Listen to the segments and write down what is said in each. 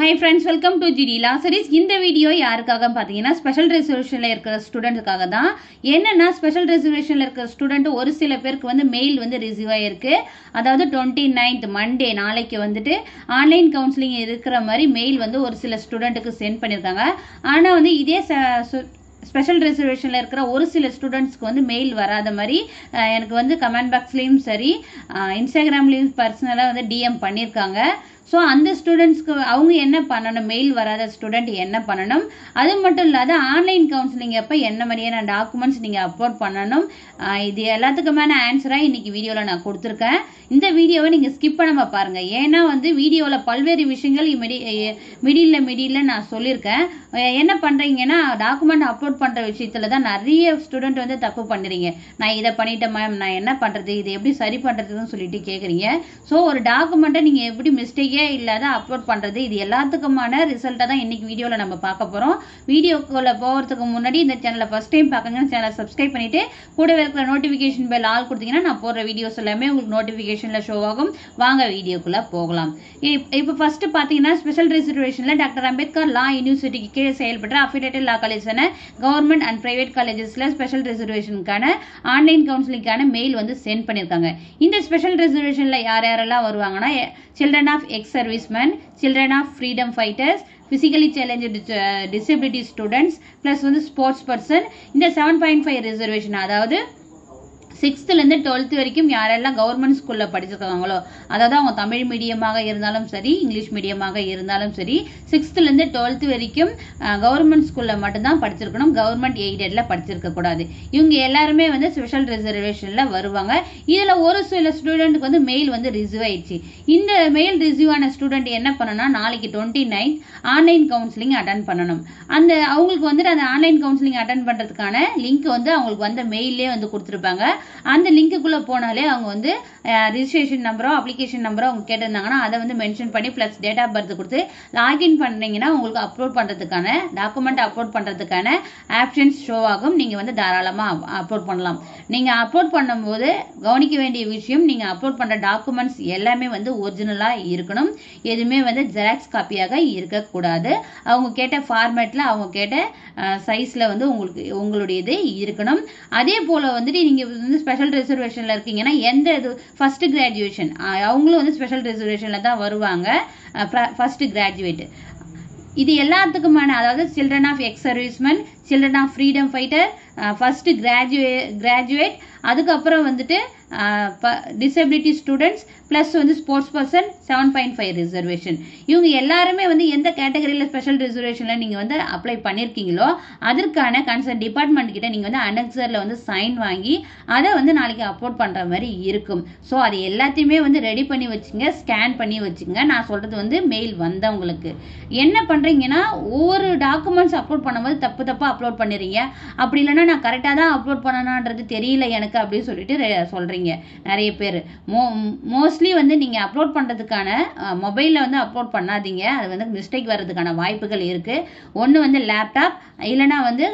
Hi friends, welcome to GD Law Series. இந்த video யாருக்காக பாத்தீங்கன்னா ஸ்பெஷல் ரெசர்வேஷன்ல இருக்கிற ஸ்டூடண்ட்ஸ்க்காக தான். என்னன்னா ஸ்பெஷல் ரெசர்வேஷன்ல இருக்கிற ஸ்டூடண்ட் ஒரு சில பேருக்கு வந்து மெயில் வந்து ரிசீவ் ஆயிருக்கு. அதாவது 29th மண்டே நாளைக்கு வந்துட்டு ஆன்லைன் கவுன்சிலிங் இருக்கிற மாதிரி மெயில் வந்து ஒரு சில ஸ்டூடண்ட்டுக்கு சென்ட் பண்ணிருக்காங்க. ஆனா வந்து இதே ஸ்பெஷல் ரெசர்வேஷன்ல இருக்கிற ஒரு சில ஸ்டூடெண்ட்ஸ்க்கு வந்து மெயில் வராத மாதிரி எனக்கு வந்து கமெண்ட் பாக்ஸ்லயும் சரி இன்ஸ்டாகிராம்லயும் பர்சனலா வந்து டிஎம் பண்ணிருக்காங்க. ஸோ அந்த ஸ்டூடெண்ட்ஸ்க்கு அவங்க என்ன பண்ணணும், மெயில் வராத ஸ்டூடெண்ட் என்ன பண்ணணும், அது மட்டும் இல்லாத ஆன்லைன் கவுன்சிலிங் அப்போ என்ன மாதிரியான டாக்குமெண்ட்ஸ் நீங்கள் அப்லோட் பண்ணணும், இது எல்லாத்துக்குமான ஆன்சராக இன்னைக்கு வீடியோவில் நான் கொடுத்துருக்கேன். இந்த வீடியோவை நீங்கள் ஸ்கிப் பண்ணாமல் பாருங்கள். ஏன்னா வந்து வீடியோவில் பல்வேறு விஷயங்கள் மிடில் நான் சொல்லியிருக்கேன். என்ன பண்ணுறீங்கன்னா டாக்குமெண்ட் அப்லோட் பண்ணுற விஷயத்தில் தான் நிறைய ஸ்டூடெண்ட் வந்து தப்பு பண்ணுறீங்க. நான் இதை பண்ணிட்டேன் மேம், நான் என்ன பண்ணுறது, இது எப்படி சரி பண்ணுறதுன்னு சொல்லிட்டு கேட்குறீங்க. ஸோ ஒரு டாக்குமெண்ட்டை நீங்கள் எப்படி மிஸ்டேக் இல்லாத அப்லோட் பண்றது, இது எல்லாத்துக்குமான ரிசல்ட்டை தான் இன்னைக்கு வீடியோல நம்ம பார்க்க போறோம். வீடியோக்குள்ள போறதுக்கு முன்னாடி இந்த சேனலை ஃபர்ஸ்ட் டைம் பார்க்கறீங்கன்னா சேனலை சப்ஸ்கிரைப் பண்ணிட்டு கூடவே இருக்கிற நோட்டிபிகேஷன் பெல் ஆல் கொடுத்தீங்கன்னா நான் போடுற வீடியோஸ் எல்லாமே உங்களுக்கு நோட்டிபிகேஷன்ல ஷோ ஆகும். வாங்க வீடியோக்குள்ள போகலாம். இப்போ ஃபர்ஸ்ட் பாத்தீங்கன்னா ஸ்பெஷல் ரிசர்வேஷன்ல டாக்டர் அம்பேத்கர் லா யூனிவர்சிட்டிக்கு கீழே செயல்படுற அஃபிலியேட்டட் லா காலேஜ்ன கவர்மெண்ட் அண்ட் பிரைவேட் காலேஜஸ்ல ஸ்பெஷல் ரிசர்வேஷனுக்கான ஆன்லைன் கவுன்சிலிங்கான மெயில் வந்து சென்ட் பண்ணிருக்காங்க. இந்த ஸ்பெஷல் ரிசர்வேஷன்ல யாரெல்லாம் வருவாங்கன்னா children of ex-servicemen, children of freedom fighters, physically challenged disability students, plus வந்து sports person. இந்த 7.5 reservation அதாவது 6th ல இருந்து 12th வரைக்கும் யாரெல்லாம் கவர்மெண்ட் ஸ்கூல்ல படிச்சிருக்காங்களோ, அதாவது அவங்க தமிழ் மீடியமாக இருந்தாலும் சரி இங்கிலீஷ் மீடியமாக இருந்தாலும் சரி 6th ல இருந்து 12th வரைக்கும் கவர்மெண்ட் ஸ்கூல்ல மட்டும்தான் படிச்சிருக்கணும், கவர்மெண்ட் எய்டட்ல படிச்சிருக்க கூடாது. இவங்க எல்லாருமே வந்து ஸ்பெஷல் ரிசர்வேஷன்ல வருவாங்க. இதுல ஒரு சில ஸ்டூடெண்ட்க்கு வந்து மெயில் வந்து ரிசீவ் ஆயிடுச்சு. இந்த மெயில் ரிசீவ் ஆன ஸ்டூடெண்ட் என்ன பண்ணணும்னா நாளைக்கு 29th ஆன்லைன் கவுன்சிலிங் அட்டன் பண்ணணும். அந்த அவங்களுக்கு வந்து அந்த ஆன்லைன் கவுன்சிலிங் அட்டன் பண்றதுக்கான லிங்க் வந்து அவங்களுக்கு வந்து மெயிலே வந்து கொடுத்துருப்பாங்க. அந்த லிங்க்குள்ள போனாலே அவங்க வந்து ரிஜிஸ்ட்ரேஷன் நம்பரோ அப்ளிகேஷன் நம்பரோ அவங்க கேட்டிருந்தாங்கன்னா அதை வந்து மென்ஷன் பண்ணி பிளஸ் டேட் ஆஃப் பர்த் கொடுத்து லாகின் பண்ணீங்கன்னா உங்களுக்கு அப்லோட் பண்றதுக்கான டாக்குமெண்ட் அப்லோட் பண்றதுக்கான ஆப்ஷன்ஸ் ஷோ ஆகும். நீங்க வந்து தாராளமா அப்லோட் பண்ணலாம். நீங்க அப்லோட் பண்ணும்போது கவனிக்க வேண்டிய விஷயம், நீங்க அப்லோட் பண்ற டாக்குமெண்ட்ஸ் எல்லாமே வந்து ஒரிஜினலா இருக்கணும். எதுவுமே வந்து ஜெராக்ஸ் காப்பியாக இருக்கக்கூடாது. அவங்க கேட்ட ஃபார்மேட்ல அவங்க கேட்ட சைஸ்ல வந்து உங்களுடையது இருக்கணும். அதே போல வந்துட்டு நீங்க வந்து ஸ்பெஷல் ரிசர்வேஷன்ல இருக்கீங்கன்னா எந்த இது ஃபர்ஸ்ட் கிராஜுவேஷன் அவங்களும் வந்து ஸ்பெஷல் ரிசர்வேஷன்ல தான் வருவாங்க. ஃபர்ஸ்ட் கிராஜுவேட் இது எல்லாத்துக்குமான, அதாவது children of ex serviceman, children of freedom fighter, first graduate, அதுக்கப்புறம் வந்துட்டு டிசபிலிட்டி ஸ்டூடெண்ட்ஸ் பிளஸ் வந்து ஸ்போர்ட்ஸ் பர்சன் 7.5 ரிசர்வேஷன். இவங்க எல்லாருமே வந்து எந்த கேட்டகரியில ஸ்பெஷல் ரிசர்வேஷன்ல நீங்க வந்து அப்ளை பண்ணிருக்கீங்களோ அதற்கான கன்சர்ன் டிபார்ட்மெண்ட் கிட்ட நீங்க வந்து அனெக்சர்ல வந்து சைன் வாங்கி அதை வந்து நாளைக்கு அப்லோட் பண்ற மாதிரி இருக்கும். ஸோ அது எல்லாத்தையுமே வந்து ரெடி பண்ணி வச்சுங்க, ஸ்கேன் பண்ணி வச்சுங்க. நான் சொல்றது வந்து மெயில் வந்தவங்களுக்கு என்ன பண்றீங்கன்னா ஒவ்வொரு டாக்குமெண்ட்ஸ் அப்லோட் பண்ணும்போது தப்பா அப்லோட் பண்ணிடுறீங்க. அப்படி இல்லைன்னா நான் கரெக்டா தான் அப்லோட் பண்ணணும்ன்றது தெரியல எனக்கு அப்படின்னு சொல்லிட்டு சொல்றீங்க நிறைய பேர். மோஸ்ட்லி வந்து நீங்க அப்லோட் பண்றதுக்கான மொபைல்ல வந்து அப்லோட் பண்ணாதீங்க. அது வந்து மிஸ்டேக் வர்றதுக்கான வாய்ப்புகள் இருக்கு. ஒன்னு வந்து லேப்டாப், இல்லைன்னா வந்து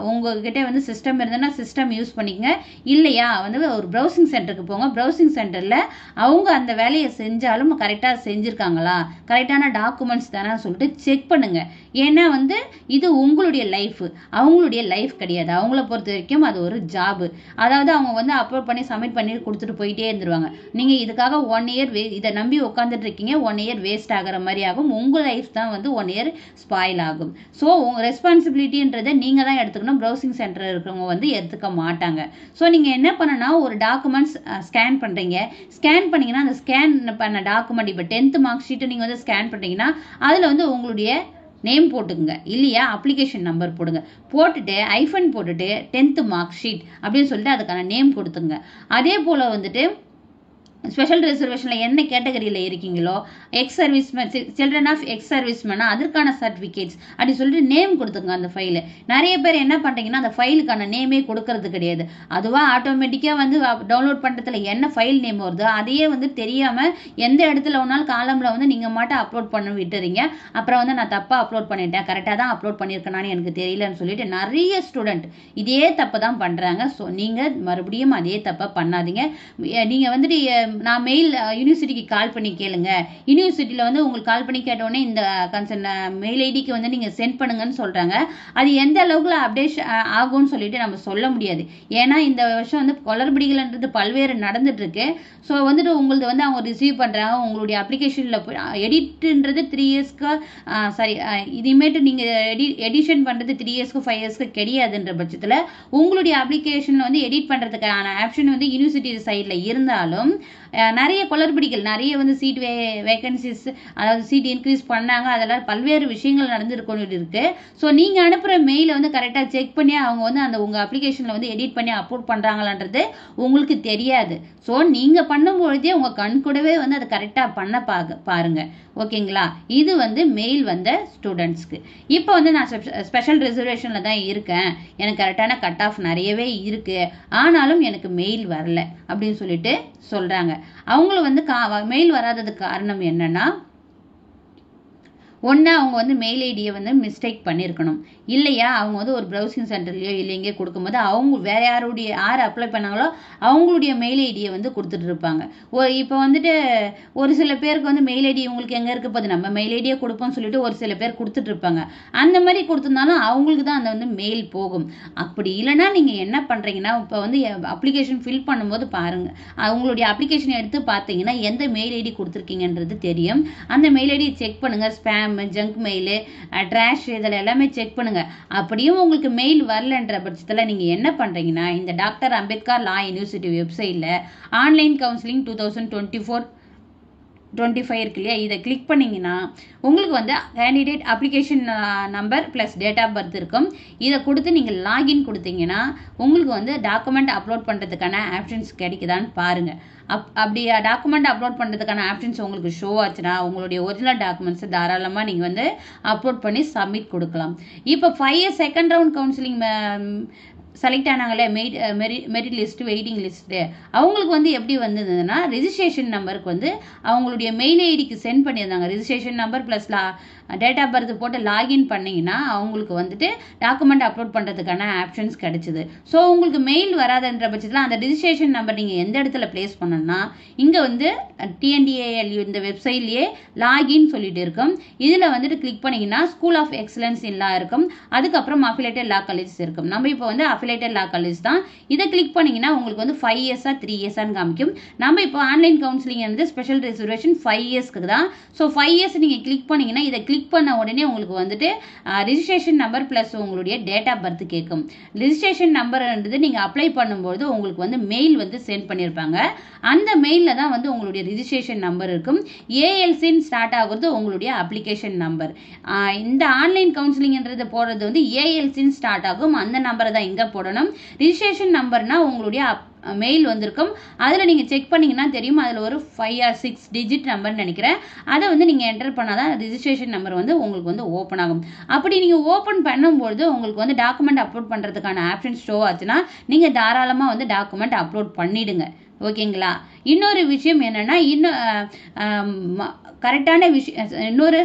உங்ககிட்ட வந்து சிஸ்டம் இருந்ததுன்னா சிஸ்டம் யூஸ் பண்ணிக்கங்க. இல்லையா வந்து ஒரு ப்ரௌசிங் சென்டருக்கு போங்க. ப்ரௌசிங் சென்டர்ல அவங்க அந்த வேலையை செஞ்சாலும் கரெக்டா செஞ்சிருக்காங்களா, கரெக்டான டாக்குமெண்ட்ஸ் தானே சொல்லிட்டு செக் பண்ணுங்க. ஏன்னா வந்து இது உங்களுடைய லைஃப், அவங்களுடைய லைஃப் கிடையாது. அவங்கள பொறுத்த வரைக்கும் அது ஒரு ஜாப். அதாவது அவங்க வந்து அப்லோட் பண்ணி சப்மிட் பண்ணி கொடுத்துட்டு போயிட்டே இருந்துருவாங்க. நீங்க இதுக்காக 1 year இதை நம்பி உட்காந்துட்டு இருக்கீங்க. 1 year வேஸ்ட் ஆகிற மாதிரி ஆகும். உங்க லைஃப் தான் வந்து 1 year ஸ்பாயில் ஆகும். ஸோ உங்க ரெஸ்பான்சிபிலிட்டின்றதை நீங்க தான் எடுத்துக்கணும். ப்ரௌசிங் சென்டர் இருக்கிறவங்க வந்து எடுத்துக்க மாட்டாங்க. ஸோ நீங்க என்ன பண்ணனா ஒரு டாக்குமெண்ட்ஸ் ஸ்கேன் பண்றீங்க. ஸ்கேன் பண்ணீங்கன்னா அந்த ஸ்கேன் பண்ண டாக்குமெண்ட் இப்போ 10th மார்க் ஷீட் நீங்க வந்து ஸ்கேன் பண்றீங்கன்னா அதுல வந்து உங்களுடைய நேம் போட்டுக்குங்க, இல்லையா அப்ளிகேஷன் நம்பர் போடுங்க. போட்டுட்டு ஐஃபன் போட்டுட்டு 10th மார்க் ஷீட் அப்படின்னு சொல்லிட்டு அதுக்கான நேம் கொடுத்துங்க. அதே போல வந்துட்டு ஸ்பெஷல் ரிசர்வேஷன்ல என்ன கேட்டகரியில இருக்கீங்களோ ex serviceman, children of ex சர்வீஸ்மேனா அதற்கான சர்டிபிகேட்ஸ் அப்படி சொல்லிட்டு நேம் கொடுத்துங்க அந்த ஃபைல. நிறைய பேர் என்ன பண்றீங்கன்னா அந்த ஃபைலுக்கான நேமே கொடுக்கறது கிடையாது. அதுவா ஆட்டோமேட்டிக்கா வந்து டவுன்லோட் பண்றதுல என்ன ஃபைல் நேம் வருதோ அதையே வந்து தெரியாம எந்த இடத்துல ஒன்னாலும் காலம்ல வந்து நீங்க மட்டும் அப்லோட் பண்ண விட்டுறீங்க. அப்புறம் வந்து நான் தப்பா அப்லோட் பண்ணிட்டேன், கரெக்டா தான் அப்லோட் பண்ணிருக்கேனான்னு எனக்கு தெரியலன்னு சொல்லிட்டு நிறைய ஸ்டூடெண்ட் இதே தப்பு தான் பண்றாங்க. ஸோ நீங்க மறுபடியும் அதே தப்பா பண்ணாதீங்க. நீங்க வந்துட்டு நான் மெயில் யூனிவர்சிட்டிக்கு கால் பண்ணி கேளுங்க, யூனிவர்சிட்டியில் வந்து உங்களுக்கு கால் பண்ணி கேட்டோடனே இந்த கன்சர்ன் மெயில் ஐடிக்கு வந்து நீங்கள் சென்ட் பண்ணுங்கன்னு சொல்கிறாங்க. அது எந்த அளவுக்கு அப்டேஷன் ஆகும்னு சொல்லிட்டு நம்ம சொல்ல முடியாது. ஏன்னா இந்த வருஷம் வந்து குளறுபடிகள்ன்றது பல்வேறு நடந்துட்டு இருக்கு. ஸோ வந்துட்டு உங்களது வந்து அவங்க ரிசீவ் பண்ணுறாங்க, உங்களுடைய அப்ளிகேஷனில் போய் எடிட்ன்றது 3 இயர்ஸ்க்கு சாரி இதுமேட்டு நீங்கள் எடிஷன் பண்ணுறது 3 இயர்ஸ்க்கு 5 இயர்ஸ்க்கு கிடையாதுன்ற பட்சத்தில் உங்களுடைய அப்ளிகேஷன் வந்து எடிட் பண்ணுறதுக்கான ஆப்ஷன் வந்து யூனிவர்சிட்டி சைடில் இருந்தாலும் நிறைய குளறுபடிகள், நிறைய வந்து சீட் வேகன்சிஸ், அதாவது சீட் இன்க்ரீஸ் பண்ணாங்க, அதெல்லாம் பல்வேறு விஷயங்கள் நடந்துருக்கொண்டு இருக்கு. ஸோ நீங்கள் அனுப்புகிற மெயிலை வந்து கரெக்டாக செக் பண்ணி அவங்க வந்து அந்த உங்கள் அப்ளிகேஷனில் வந்து எடிட் பண்ணி அப்லோட் பண்ணுறாங்களான்றது உங்களுக்கு தெரியாது. ஸோ நீங்கள் பண்ணும்பொழுதே உங்கள் கண் கூடவே வந்து அதை கரெக்டாக பண்ண பாருங்க. ஓகேங்களா? இது வந்து மெயில் வந்த ஸ்டூடெண்ட்ஸ்க்கு. இப்போ வந்து நான் ஸ்பெஷல் ரிசர்வேஷனில் தான் இருக்கேன், எனக்கு கரெக்டான கட் ஆஃப் நிறையவே இருக்கு, ஆனாலும் எனக்கு மெயில் வரல அப்படின்னு சொல்லிட்டு சொல்றாங்க. அவங்களும் வந்து மெயில் வராததுக்கு காரணம் என்னன்னா, ஒன்று அவங்க வந்து மெயில் ஐடியை வந்து மிஸ்டேக் பண்ணியிருக்கணும், இல்லையா அவங்க வந்து ஒரு ப்ரௌசிங் சென்டர்லையோ இல்லை எங்கேயோ கொடுக்கும்போது அவங்க வேற யார் அப்ளை பண்ணாங்களோ அவங்களுடைய மெயில் ஐடியை வந்து கொடுத்துட்டு இருப்பாங்க. இப்போ வந்துட்டு ஒரு சில பேருக்கு வந்து மெயில் ஐடி உங்களுக்கு எங்கே இருக்க போது, நம்ம மெயில் ஐடியை கொடுப்போம்னு சொல்லிட்டு ஒரு சில பேர் கொடுத்துட்டு இருப்பாங்க. அந்த மாதிரி கொடுத்துருந்தாலும் அவங்களுக்கு தான் அந்த வந்து மெயில் போகும். அப்படி இல்லைன்னா நீங்கள் என்ன பண்ணுறீங்கன்னா, இப்போ வந்து அப்ளிகேஷன் ஃபில் பண்ணும்போது பாருங்கள், அவங்களுடைய அப்ளிகேஷன் எடுத்து பார்த்தீங்கன்னா எந்த மெயில் ஐடி கொடுத்துருக்கீங்கன்றது தெரியும். அந்த மெயில் ஐடி செக் பண்ணுங்கள், ஸ்பேம், ஜங்க் மெயில், ட்ராஷ், இதில் எல்லாமே செக் பண்ணுங்க. அப்படியும் உங்களுக்கு மெயில் வரலன்ற பட்சத்தில் நீங்க என்ன பண்றீங்கன்னா, இந்த டாக்டர் அம்பேத்கர் லா யூனிவர்சிட்டி வெப்சைட்ல ஆன்லைன் கவுன்சிலிங் 2024-25 இருக்கு இல்லையா, இதை கிளிக் பண்ணீங்கன்னா உங்களுக்கு வந்து candidate application number plus date of birth இருக்கும். இதை கொடுத்து நீங்கள் லாகின் கொடுத்தீங்கன்னா உங்களுக்கு வந்து டாக்குமெண்ட் அப்லோட் பண்ணுறதுக்கான ஆப்ஷன்ஸ் கிடைக்குதான்னு பாருங்க. அப்படி டாக்குமெண்ட் அப்லோட் பண்ணுறதுக்கான ஆப்ஷன்ஸ் உங்களுக்கு ஷோ ஆச்சுன்னா உங்களுடைய ஒரிஜினல் டாக்குமெண்ட்ஸை தாராளமாக நீங்கள் வந்து அப்லோட் பண்ணி சப்மிட் கொடுக்கலாம். இப்போ 5 year second round counselling select ஆனாங்களே மெரிட் லிஸ்ட், வெயிட்டிங் லிஸ்ட்டு, அவங்களுக்கு வந்து எப்படி வந்ததுன்னா ரிஜிஸ்ட்ரேஷன் நம்பருக்கு வந்து அவங்களுடைய மெயில் ஐடிக்கு சென்ட் பண்ணியிருந்தாங்க. Registration number plus date of birth போட்டு லாகின் பண்ணிங்கன்னா அவங்களுக்கு வந்துட்டு டாக்குமெண்ட் அப்லோட் பண்ணுறதுக்கான ஆப்ஷன்ஸ் கிடைச்சிது. ஸோ உங்களுக்கு மெயில் வராதுன்ற பட்சத்தில் அந்த ரிஜிஸ்ட்ரேஷன் நம்பர் நீங்கள் எந்த இடத்துல பிளேஸ் பண்ணணும்னா இங்கே வந்து TNDALU இந்த வெப்சைட்லேயே லாகின் சொல்லிட்டு இருக்கும். இதில் வந்துட்டு கிளிக் பண்ணிங்கன்னா ஸ்கூல் ஆஃப் எக்ஸலன்ஸ் இன் லா இருக்கும், அதுக்கப்புறம் அஃபிலேட்டட் லா காலேஜஸ் இருக்கும். நம்ம இப்போ வந்து அஃபிலேட்டட் லா காலேஜ் தான். இதை கிளிக் பண்ணிங்கன்னா உங்களுக்கு வந்து 5 இயர்ஸா 3 இயர்ஸான்னு காமிக்கும். நம்ம இப்போ ஆன்லைன் கவுன்சிலிங் வந்து ஸ்பெஷல் ரிசர்வேஷன் 5 இயர்ஸ்க்கு தான். ஸோ 5 இயர்ஸ் நீங்கள் கிளிக் பண்ணிங்கன்னா இதை கிளிக் பண்ண உடனே உங்களுக்கு வந்துட்டு ரிஜிஸ்ட்ரேஷன் நம்பர் ப்ளஸ் உங்களுடைய டேட் ஆஃப் பர்த் கேட்கும். ரிஜிஸ்ட்ரேஷன் நம்பர்ன்றது நீங்கள் அப்ளை பண்ணும்போது உங்களுக்கு வந்து மெயில் வந்து சென்ட் பண்ணியிருப்பாங்க. அந்த மெயிலில் தான் வந்து உங்களுடைய ரிஜிஸ்ட்ரேஷன் நம்பர் இருக்கும். ALCன்னு ஸ்டார்ட் ஆகுறது உங்களுடைய அப்ளிகேஷன் நம்பர். இந்த ஆன்லைன் கவுன்சிலிங்ன்றது போடுறது வந்து ALCன்னு ஸ்டார்ட் ஆகும், அந்த நம்பரை தான் இங்கே போடணும். ரிஜிஸ்ட்ரேஷன் நம்பர்னா உங்களுடைய மெயில் வந்திருக்கும், அதில் நீங்கள் செக் பண்ணிங்கன்னா தெரியும், அதில் ஒரு 5 or 6 டிஜிட் நம்பர்னு நினைக்கிறேன், அதை வந்து நீங்கள் என்டர் பண்ணாதான் ரிஜிஸ்ட்ரேஷன் நம்பர் வந்து உங்களுக்கு வந்து ஓப்பன் ஆகும். அப்படி நீங்கள் ஓப்பன் பண்ணும்போது உங்களுக்கு வந்து டாக்குமெண்ட் அப்லோட் பண்ணுறதுக்கான ஆப்ஷன் ஷோ ஆச்சுன்னா நீங்கள் தாராளமாக வந்து டாக்குமெண்ட் அப்லோட் பண்ணிடுங்க. ஓகேங்களா? இன்னொரு விஷயம் என்னன்னா, கரெக்டான விஷயம், இன்னொரு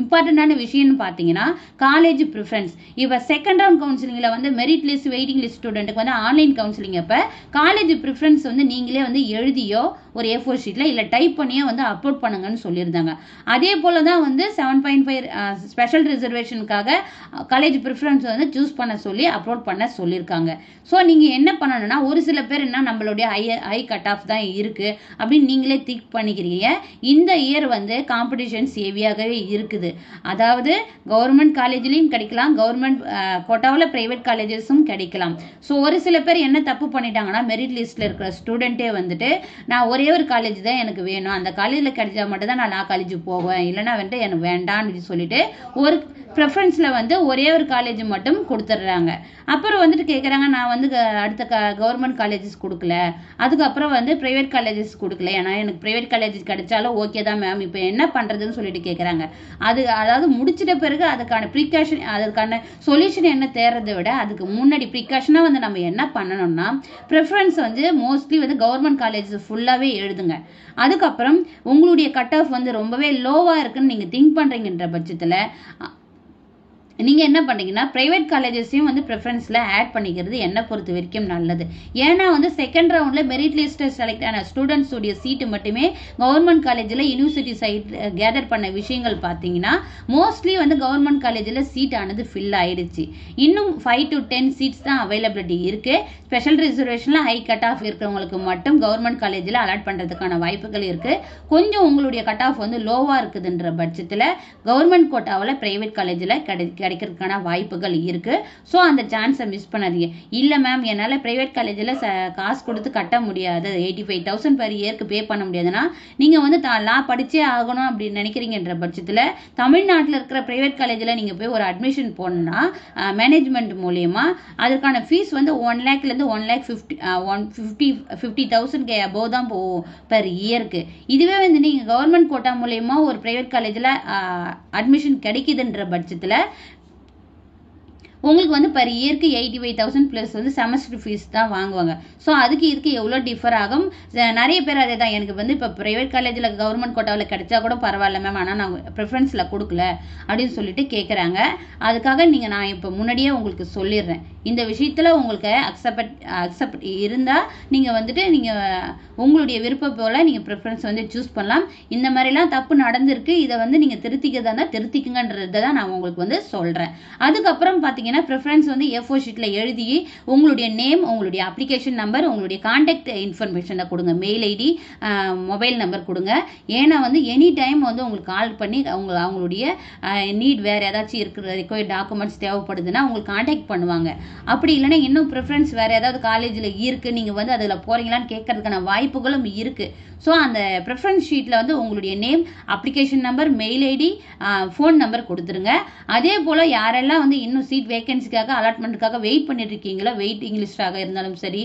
இம்பார்ட்டண்டான விஷயம்னு பார்த்தீங்கன்னா காலேஜ் ப்ரிஃபரன்ஸ். இப்போ செகண்ட் ரவுண்ட் கவுன்சிலிங்கில் வந்து மெரிட் லிஸ்ட், வெயிட்டிங் லிஸ்ட் ஸ்டூடெண்ட்டுக்கு வந்து ஆன்லைன் கவுன்சிலிங் அப்போ காலேஜ் ப்ரிஃபரன்ஸ் வந்து நீங்களே வந்து எழுதியோ ஒரு A4 ஷீட்டில் இல்லை டைப் பண்ணியோ வந்து அப்லோட் பண்ணுங்கன்னு சொல்லியிருந்தாங்க. அதே போல தான் வந்து 7.5 ஸ்பெஷல் ரிசர்வேஷனுக்காக காலேஜ் ப்ரிஃபரன்ஸ் வந்து சூஸ் பண்ண சொல்லி அப்லோட் பண்ண சொல்லியிருக்காங்க. ஸோ நீங்கள் என்ன பண்ணணும்னா, ஒரு சில பேர் என்ன நம்மளுடைய ஹை கட் ஆஃப் தான் இருக்கு அப்படின்னு நீங்களே திங்க் பண்ணிக்கிறீங்க. இந்த இயர் வந்து காம்படிஷன்ஸ் ஹெவியாகவே இருக்குது. அதாவது கவர்மெண்ட் காலேஜ்லையும் கிடைக்கலாம், கவர்மெண்ட் கோட்டாவில் பிரைவேட் காலேஜஸும் கிடைக்கலாம். ஸோ ஒரு சில பேர் என்ன தப்பு பண்ணிட்டாங்கன்னா, மெரிட் லிஸ்ட்டில் இருக்கிற ஸ்டூடெண்ட்டே வந்துட்டு நான் ஒரே ஒரு காலேஜ் தான் எனக்கு வேணும், அந்த காலேஜில் கிடைச்சா மட்டும் தான் நான் லா காலேஜ் போவேன், இல்லைனா வந்துட்டு எனக்கு வேண்டான்னு சொல்லிட்டு ஒரு ப்ரிஃபரன்ஸில் வந்து ஒரே ஒரு காலேஜ் மட்டும் கொடுத்துட்றாங்க. அப்புறம் வந்துட்டு கேட்குறாங்க, நான் வந்து அடுத்த கவர்மெண்ட் காலேஜஸ் கொடுக்கல, அதுக்கப்புறம் வந்து ப்ரைவேட் காலேஜஸ் கொடுக்கல, ஏன்னா எனக்கு ப்ரைவேட் காலேஜஸ் கிடைச்சாலும் ஓகே தான் மேம், இப்போ என்ன பண்ணுறதுன்னு சொல்லிட்டு கேட்குறாங்க. அதாவது முடிச்சிட்ட பிறகு அதுக்கான ப்ரிகாஷன், அதுக்கான சொல்யூஷன் என்ன தேர்றதை விட அதுக்கு முன்னாடி ப்ரிகாஷனாக வந்து நம்ம என்ன பண்ணணும்னா, ப்ரிஃபரன்ஸ் வந்து மோஸ்ட்லி வந்து கவர்மெண்ட் காலேஜஸ் ஃபுல்லாகவே எழுதுங்க. அதுக்கப்புறம் உங்களுடைய கட் ஆஃப் வந்து ரொம்பவே லோவாக இருக்குன்னு நீங்கள் திங்க் பண்ணுறீங்கன்ற பட்சத்தில் நீங்கள் என்ன பண்ணுறீங்கன்னா ப்ரைவேட் காலேஜஸையும் வந்து ப்ரிஃபரன்ஸில் ஆட் பண்ணிக்கிறது என்னை பொறுத்த வரைக்கும் நல்லது. ஏன்னா வந்து செகண்ட் ரவுண்டில் மெரிட் லிஸ்ட்டில் செலக்ட் ஆன ஸ்டூடெண்ட்ஸுடைய சீட்டு மட்டுமே கவர்மெண்ட் காலேஜில் யூனிவர்சிட்டி சைட் கேதர் பண்ண விஷயங்கள் பார்த்தீங்கன்னா மோஸ்ட்லி வந்து கவர்மெண்ட் காலேஜில் சீட் ஆனது ஃபில் ஆயிடுச்சு. இன்னும் 5 to 10 சீட்ஸ் தான் அவைலபிலிட்டி இருக்குது. ஸ்பெஷல் ரிசர்வேஷனில் ஹை கட் ஆஃப் இருக்கிறவங்களுக்கு மட்டும் கவர்மெண்ட் காலேஜில் அலாட் பண்ணுறதுக்கான வாய்ப்புகள் இருக்குது. கொஞ்சம் உங்களுடைய கட் ஆஃப் வந்து லோவாக இருக்குதுன்ற பட்சத்தில் கவர்மெண்ட் கோட்டாவில் ப்ரைவேட் காலேஜில் கிடைக்கிறதுக்கான வாய்ப்புகள் இருக்கு. ஸோ அந்த சான்ஸை மிஸ் பண்ணாதீங்க. இல்லை மேம் என்னால் ப்ரைவேட் காலேஜில் காசு கொடுத்து கட்ட முடியாது, 85,000 per இயருக்கு பே பண்ண முடியாதுன்னா நீங்கள் வந்து லா படிச்சே ஆகணும் அப்படின்னு நினைக்கிறீங்கன்ற பட்சத்தில் தமிழ்நாட்டில் இருக்கிற ப்ரைவேட் காலேஜில் நீங்கள் போய் ஒரு அட்மிஷன் போனோம்னா மேனேஜ்மெண்ட் மூலியமா அதற்கான ஃபீஸ் வந்து 1 lakhலேருந்து 1,50,000 அபோவ் தான் போகும் பெர் இயருக்கு. இதுவே வந்து நீங்கள் கவர்மெண்ட் கோட்டா மூலியமா ஒரு ப்ரைவேட் காலேஜில் அட்மிஷன் கிடைக்குதுன்ற பட்சத்தில் உங்களுக்கு வந்து பர் இயருக்கு 85,000 ப்ளஸ் வந்து செமஸ்டர் ஃபீஸ் தான் வாங்குவாங்க. ஸோ அதுக்கு இதுக்கு எவ்வளோ டிஃபர் ஆகும். நிறைய பேர் அதே தான் எனக்கு வந்து இப்போ ப்ரைவேட் காலேஜில் கவர்மெண்ட் கோட்டாவில் கிடைச்சா கூட பரவாயில்ல மேம், ஆனால் நான் ப்ரிஃபரன்ஸில் கொடுக்கல அப்படின்னு சொல்லிட்டு கேட்குறாங்க. அதுக்காக நான் இப்போ முன்னாடியே உங்களுக்கு சொல்லிடுறேன். இந்த விஷயத்தில் உங்களுக்கு அக்செப்ட் இருந்தால் நீங்கள் வந்துட்டு உங்களுடைய விருப்பம் போல் நீங்கள் ப்ரிஃபரன்ஸ் வந்து சூஸ் பண்ணலாம். இந்த மாதிரிலாம் தப்பு நடந்திருக்கு, இதை வந்து நீங்கள் திருத்திக்கிறதா இருந்தால் திருத்திக்குங்கன்றதை தான் நான் உங்களுக்கு வந்து சொல்கிறேன். அதுக்கப்புறம் பார்த்தீங்கன்னா ப்ரிஃபரன்ஸ் வந்து A4 ஷீட்டில் எழுதி உங்களுடைய நேம், உங்களுடைய அப்ளிகேஷன் நம்பர், உங்களுடைய கான்டாக்ட் இன்ஃபர்மேஷனை கொடுங்க. மெயில் ஐடி, மொபைல் நம்பர் கொடுங்க. ஏன்னா வந்து எனி டைம் வந்து உங்களுக்கு கால் பண்ணி அவங்களுடைய நீட் வேறு ஏதாச்சும் இருக்கிற ரிக்வயர்ட் டாக்குமெண்ட்ஸ் தேவைப்படுதுன்னா உங்களுக்கு கான்டாக்ட் பண்ணுவாங்க. அப்படி இல்லைன்னா இன்னும் ப்ரிஃபரன்ஸ் வேறு ஏதாவது காலேஜில் இருக்குது, நீங்கள் வந்து அதில் போகிறீங்களான்னு கேட்கறதுக்கான வாய்ப்புகளும் இருக்குது. ஸோ அந்த ப்ரிஃபரன்ஸ் ஷீட்டில் வந்து உங்களுடைய name, application number, mail ID, phone number கொடுத்துருங்க. அதே போல் யாரெல்லாம் வந்து இன்னும் சீட் வேகன்சிக்காக அலாட்மெண்ட்டுக்காக வெயிட் பண்ணிட்டு இருக்கீங்களோ, வெயிட்டிங் லிஸ்டாக இருந்தாலும் சரி,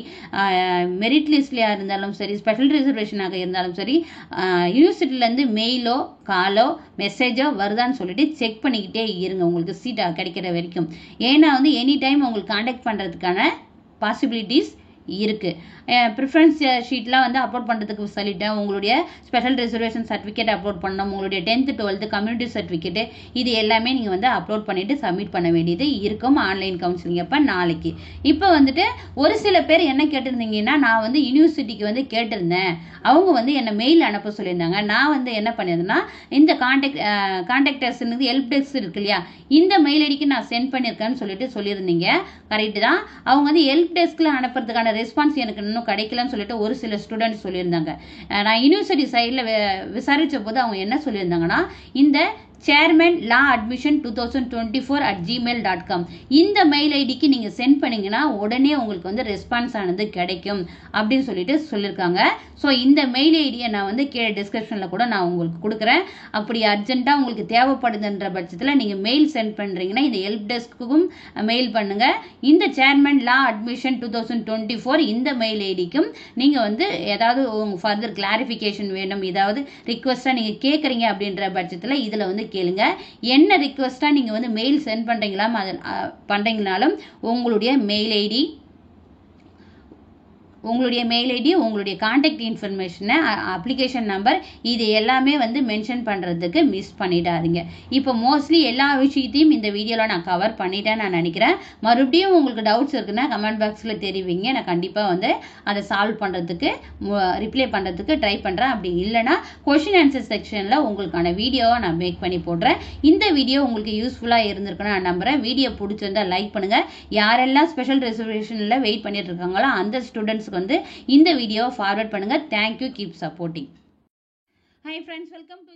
மெரிட் லிஸ்ட்லையாக இருந்தாலும் சரி, ஸ்பெஷல் ரிசர்வேஷனாக இருந்தாலும் சரி, யூனிவர்சிட்டிலேருந்து மெயிலோ காலோ மெசேஜோ வருதான்னு சொல்லிட்டு செக் பண்ணிக்கிட்டே இருங்க உங்களுக்கு சீட் கிடைக்கிற வரைக்கும். ஏன்னா வந்து எனி டைம் உங்களுக்கு கான்டாக்ட் பண்ணுறதுக்கான பாசிபிலிட்டிஸ் இருக்குது. ப்ரிஃபரன்ஸ் ஷீட்லாம் வந்து அப்லோட் பண்ணுறதுக்கு சொல்லிட்டேன். உங்களுடைய ஸ்பெஷல் ரிசர்வேஷன் சர்டிஃபிகேட் அப்லோட் பண்ணணும், உங்களுடைய 10th 12th கம்யூனிட்டி சர்டிஃபிகேட்டு, இது எல்லாமே நீங்கள் வந்து அப்லோட் பண்ணிவிட்டு சப்மிட் பண்ண வேண்டியது இருக்கும் ஆன்லைன் கவுன்சிலிங் அப்போ நாளைக்கு. இப்போ வந்துட்டு ஒரு சில பேர் என்ன கேட்டிருந்தீங்கன்னா, நான் வந்து யூனிவர்சிட்டிக்கு வந்து கேட்டிருந்தேன், அவங்க வந்து என்னை மெயில் அனுப்ப சொல்லியிருந்தாங்க. நான் வந்து என்ன பண்ணியிருந்தேன்னா இந்த கான்டாக்டர்ஸ் ஹெல்ப் டெஸ்க் இருக்கு இல்லையா, இந்த மெயில் ஐடிக்கு நான் சென்ட் பண்ணியிருக்கேன்னு சொல்லியிருந்தீங்க. கரெக்டு தான். அவங்க வந்து ஹெல்ப் டெஸ்கில் அனுப்புறதுக்கான ரெஸ்பான்ஸ் எனக்கு இன்னும் கிடைக்கலன்னு சொல்லிட்டு ஒரு சில ஸ்டூடெண்ட்ஸ் சொல்லியிருந்தாங்க. நான் யூனிவர்சிட்டி சைடில் விசாரித்த போது அவங்க என்ன சொல்லியிருந்தாங்கன்னா, இந்த chairman law admission 2024@gmail.com இந்த மெயில் ஐடிக்கு நீங்கள் சென்ட் பண்ணிங்கன்னா உடனே உங்களுக்கு வந்து ரெஸ்பான்ஸ் ஆனது கிடைக்கும் அப்படின்னு சொல்லிட்டு சொல்லியிருக்காங்க. ஸோ இந்த மெயில் ஐடியை நான் வந்து கீழே டிஸ்கிரிப்ஷனில் கூட நான் உங்களுக்கு கொடுக்குறேன். அப்படி அர்ஜென்ட்டாக உங்களுக்கு தேவைப்படுதுன்ற பட்சத்தில் நீங்கள் மெயில் சென்ட் பண்ணுறீங்கன்னா இந்த ஹெல்ப் டெஸ்க்குக்கும் மெயில் பண்ணுங்கள். இந்த chairman law admission 2024 இந்த மெயில் ஐடிக்கும் நீங்கள் வந்து ஏதாவது உங்கள் ஃபர்தர் கிளாரிஃபிகேஷன் வேணும், ஏதாவது ரிக்வஸ்ட்டாக நீங்கள் கேட்குறீங்க அப்படின்ற பட்சத்தில் இதில் வந்து கேளுங்க. என்ன ரிக்வெஸ்டா நீங்க வந்து மெயில் சென்ட் பண்றீங்கனாலும் உங்களுடைய மெயில் ஐடி, உங்களுடைய கான்டாக்ட் இன்ஃபர்மேஷனை, அப்ளிகேஷன் நம்பர், இது எல்லாமே வந்து மென்ஷன் பண்ணுறதுக்கு மிஸ் பண்ணிடாதீங்க. இப்போ மோஸ்ட்லி எல்லா விஷயத்தையும் இந்த வீடியோவில் நான் கவர் பண்ணிட்டேன்னு நான் நினைக்கிறேன். மறுபடியும் உங்களுக்கு டவுட்ஸ் இருக்குன்னா கமெண்ட் பாக்ஸில் தெரிவிங்க. நான் கண்டிப்பாக வந்து அதை சால்வ் பண்ணுறதுக்கு ரிப்ளை பண்ணுறதுக்கு ட்ரை பண்ணுறேன். அப்படி இல்லைன்னா கொஷின் ஆன்சர் செக்ஷனில் உங்களுக்கான வீடியோவை நான் மேக் பண்ணி போடுறேன். இந்த வீடியோ உங்களுக்கு யூஸ்ஃபுல்லாக இருந்திருக்குன்னு நான் நம்புகிறேன். வீடியோ பிடிச்சிருந்தா லைக் பண்ணுங்கள். யாரெல்லாம் ஸ்பெஷல் ரிசர்வேஷனில் வெயிட் பண்ணிட்டு இருக்காங்களோ அந்த ஸ்டூடெண்ட்ஸ் வந்து இந்த வீடியோவை ஃபார்வர்ட் பண்ணுங்க. Thank you, keep supporting. Hi friends, welcome to